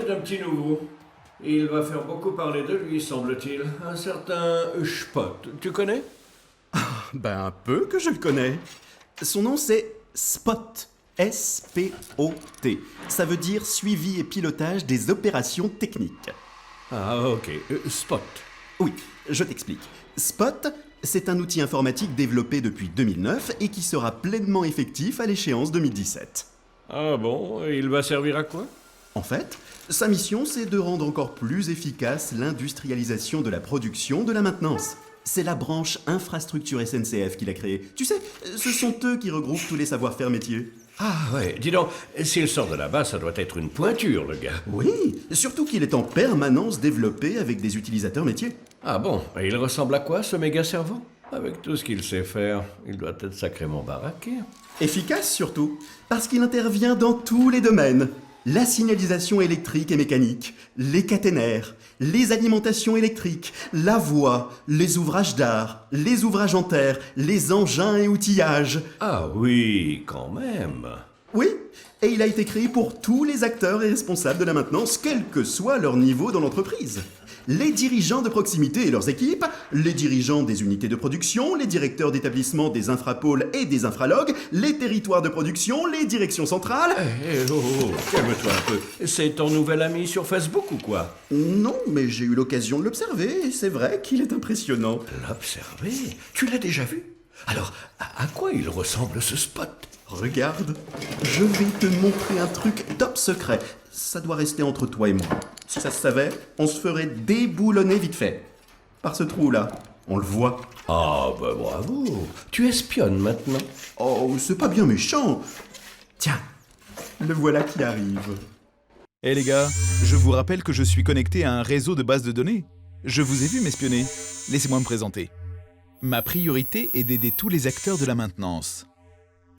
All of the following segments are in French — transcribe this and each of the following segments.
c'est un petit nouveau. Il va faire beaucoup parler de lui, semble-t-il. Un certain Spot. Tu connais? Ben un peu que je le connais. Son nom c'est Spot. S-P-O-T. Ça veut dire suivi et pilotage des opérations techniques. Ah, ok. Spot. Oui, je t'explique. Spot, c'est un outil informatique développé depuis 2009 et qui sera pleinement effectif à l'échéance 2017. Ah bon? Il va servir à quoi? En fait, sa mission, c'est de rendre encore plus efficace l'industrialisation de la production de la maintenance. C'est la branche infrastructure SNCF qu'il a créée. Tu sais, ce sont eux qui regroupent tous les savoir-faire métiers. Ah ouais, dis donc, s'il sort de là-bas, ça doit être une pointure, le gars. Oui, surtout qu'il est en permanence développé avec des utilisateurs métiers. Ah bon? Et il ressemble à quoi, ce méga cerveau? Avec tout ce qu'il sait faire, il doit être sacrément baraqué. Efficace surtout, parce qu'il intervient dans tous les domaines. La signalisation électrique et mécanique, les caténaires, les alimentations électriques, la voie, les ouvrages d'art, les ouvrages en terre, les engins et outillages. Ah oui, quand même. Oui, et il a été créé pour tous les acteurs et responsables de la maintenance, quel que soit leur niveau dans l'entreprise. Les dirigeants de proximité et leurs équipes, les dirigeants des unités de production, les directeurs d'établissement des infrapôles et des infralogues, les territoires de production, les directions centrales... Calme-toi un peu. C'est ton nouvel ami sur Facebook ou quoi? Non, mais j'ai eu l'occasion de l'observer, et c'est vrai qu'il est impressionnant. L'observer? Tu l'as déjà vu? Alors, à quoi il ressemble ce Spot? Regarde, je vais te montrer un truc top secret. Ça doit rester entre toi et moi. Si ça se savait, on se ferait déboulonner vite fait. Par ce trou-là, on le voit. Ah bah bravo. Tu espionnes maintenant? Oh, c'est pas bien méchant. Tiens, le voilà qui arrive. Eh les gars, je vous rappelle que je suis connecté à un réseau de bases de données. Je vous ai vu m'espionner. Laissez-moi me présenter. Ma priorité est d'aider tous les acteurs de la maintenance.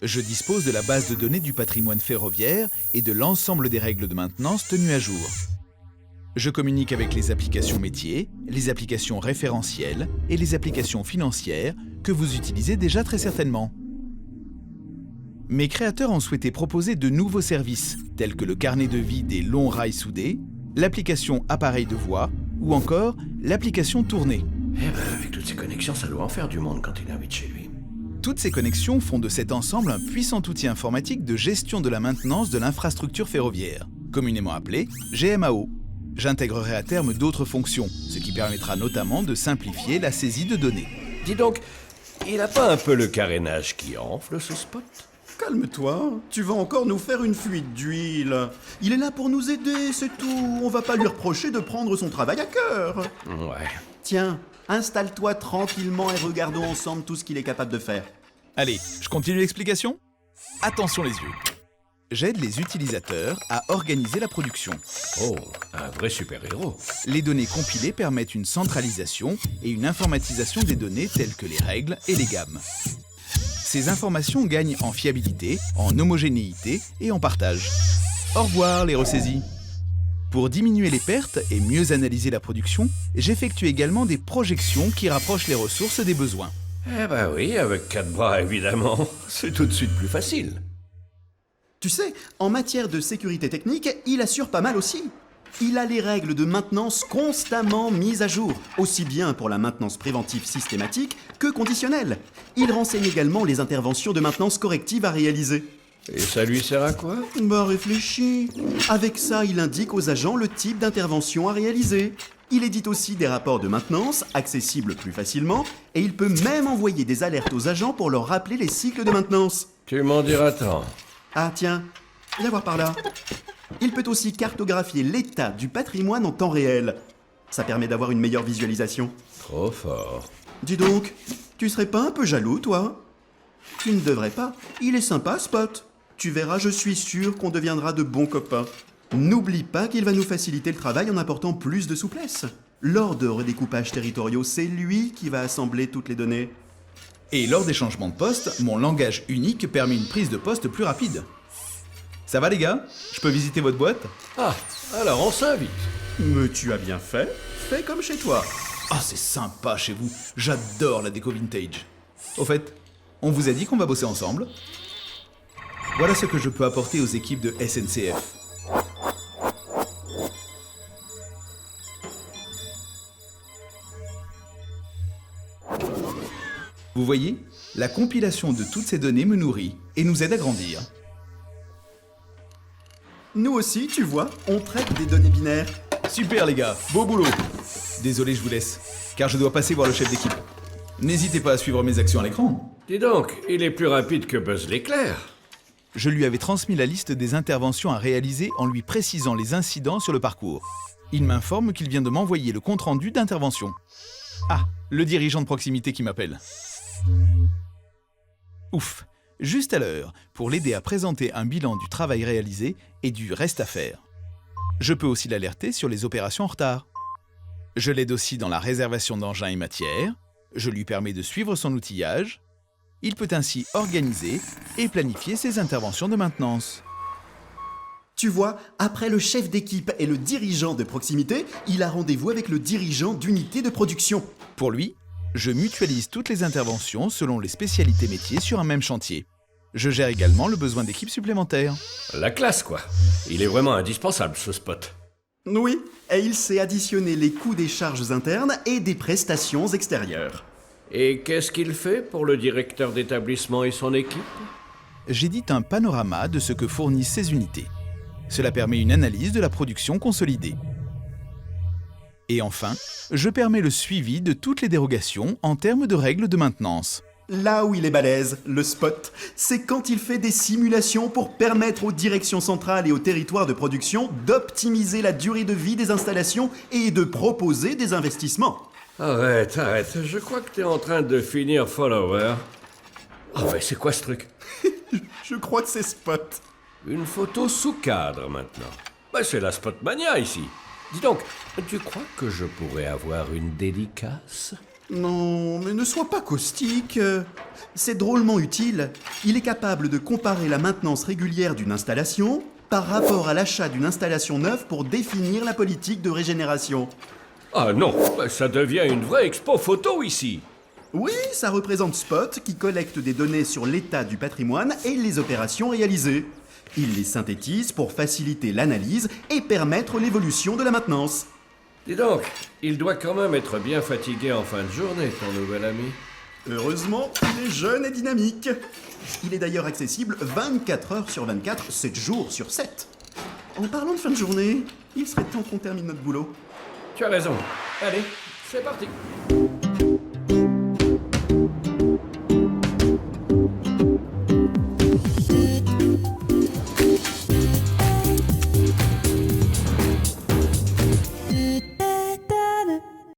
Je dispose de la base de données du patrimoine ferroviaire et de l'ensemble des règles de maintenance tenues à jour. Je communique avec les applications métiers, les applications référentielles et les applications financières que vous utilisez déjà très certainement. Mes créateurs ont souhaité proposer de nouveaux services tels que le carnet de vie des longs rails soudés, l'application appareil de voix ou encore l'application tournée. Eh ben, avec toutes ces connexions, ça doit en faire du monde quand il invite chez lui. Toutes ces connexions font de cet ensemble un puissant outil informatique de gestion de la maintenance de l'infrastructure ferroviaire, communément appelé GMAO. J'intégrerai à terme d'autres fonctions, ce qui permettra notamment de simplifier la saisie de données. Dis donc, il a pas un peu le carénage qui enfle, ce Spot? Calme-toi, tu vas encore nous faire une fuite d'huile. Il est là pour nous aider, c'est tout. On va pas lui reprocher de prendre son travail à cœur. Ouais. Tiens, installe-toi tranquillement et regardons ensemble tout ce qu'il est capable de faire. Allez, je continue l'explication? Attention les yeux. J'aide les utilisateurs à organiser la production. Oh, un vrai super-héros. Les données compilées permettent une centralisation et une informatisation des données telles que les règles et les gammes. Ces informations gagnent en fiabilité, en homogénéité et en partage. Au revoir les ressaisis. Pour diminuer les pertes et mieux analyser la production, j'effectue également des projections qui rapprochent les ressources des besoins. Eh ben oui, avec 4 bras évidemment, c'est tout de suite plus facile. Tu sais, en matière de sécurité technique, il assure pas mal aussi. Il a les règles de maintenance constamment mises à jour, aussi bien pour la maintenance préventive systématique que conditionnelle. Il renseigne également les interventions de maintenance corrective à réaliser. Et ça lui sert à quoi? Bah réfléchis. Avec ça, il indique aux agents le type d'intervention à réaliser. Il édite aussi des rapports de maintenance, accessibles plus facilement, et il peut même envoyer des alertes aux agents pour leur rappeler les cycles de maintenance. Tu m'en diras tant. Ah tiens, viens voir par là. Il peut aussi cartographier l'état du patrimoine en temps réel. Ça permet d'avoir une meilleure visualisation. Trop fort. Dis donc, tu serais pas un peu jaloux, toi? Tu ne devrais pas. Il est sympa, Spot. Tu verras, je suis sûr qu'on deviendra de bons copains. N'oublie pas qu'il va nous faciliter le travail en apportant plus de souplesse. Lors de redécoupages territoriaux, c'est lui qui va assembler toutes les données. Et lors des changements de poste, mon langage unique permet une prise de poste plus rapide. Ça va les gars? Je peux visiter votre boîte? Ah, alors on s'invite. Mais tu as bien fait. Fais comme chez toi. Ah, c'est sympa chez vous. J'adore la déco vintage. Au fait, on vous a dit qu'on va bosser ensemble? Voilà ce que je peux apporter aux équipes de SNCF. Vous voyez, la compilation de toutes ces données me nourrit et nous aide à grandir. Nous aussi, tu vois, on traite des données binaires. Super les gars, beau boulot. Désolé, je vous laisse, car je dois passer voir le chef d'équipe. N'hésitez pas à suivre mes actions à l'écran. Dis donc, il est plus rapide que Buzz l'éclair. Je lui avais transmis la liste des interventions à réaliser en lui précisant les incidents sur le parcours. Il m'informe qu'il vient de m'envoyer le compte-rendu d'intervention. Ah, le dirigeant de proximité qui m'appelle. Ouf, juste à l'heure, pour l'aider à présenter un bilan du travail réalisé et du reste à faire. Je peux aussi l'alerter sur les opérations en retard. Je l'aide aussi dans la réservation d'engins et matières. Je lui permets de suivre son outillage. Il peut ainsi organiser et planifier ses interventions de maintenance. Tu vois, après le chef d'équipe et le dirigeant de proximité, il a rendez-vous avec le dirigeant d'unité de production. Pour lui, je mutualise toutes les interventions selon les spécialités métiers sur un même chantier. Je gère également le besoin d'équipes supplémentaires. La classe, quoi. Il est vraiment indispensable, ce spot. Oui, et il sait additionner les coûts des charges internes et des prestations extérieures. Et qu'est-ce qu'il fait pour le directeur d'établissement et son équipe? J'édite un panorama de ce que fournissent ces unités. Cela permet une analyse de la production consolidée. Et enfin, je permets le suivi de toutes les dérogations en termes de règles de maintenance. Là où il est balèze, le spot, c'est quand il fait des simulations pour permettre aux directions centrales et aux territoires de production d'optimiser la durée de vie des installations et de proposer des investissements. Arrête, je crois que t'es en train de finir follower. Ah ouais, c'est quoi ce truc? Je crois que c'est spot. Une photo sous cadre, maintenant. Bah, c'est la Spotmania, ici. Dis donc, tu crois que je pourrais avoir une dédicace? Non, mais ne sois pas caustique. C'est drôlement utile. Il est capable de comparer la maintenance régulière d'une installation par rapport à l'achat d'une installation neuve pour définir la politique de régénération. Ah non, bah, ça devient une vraie expo photo, ici. Oui, ça représente Spot qui collecte des données sur l'état du patrimoine et les opérations réalisées. Il les synthétise pour faciliter l'analyse et permettre l'évolution de la maintenance. Dis donc, il doit quand même être bien fatigué en fin de journée, ton nouvel ami. Heureusement, il est jeune et dynamique. Il est d'ailleurs accessible 24 heures sur 24, 7 jours sur 7. En parlant de fin de journée, il serait temps qu'on termine notre boulot. Tu as raison. Allez, c'est parti.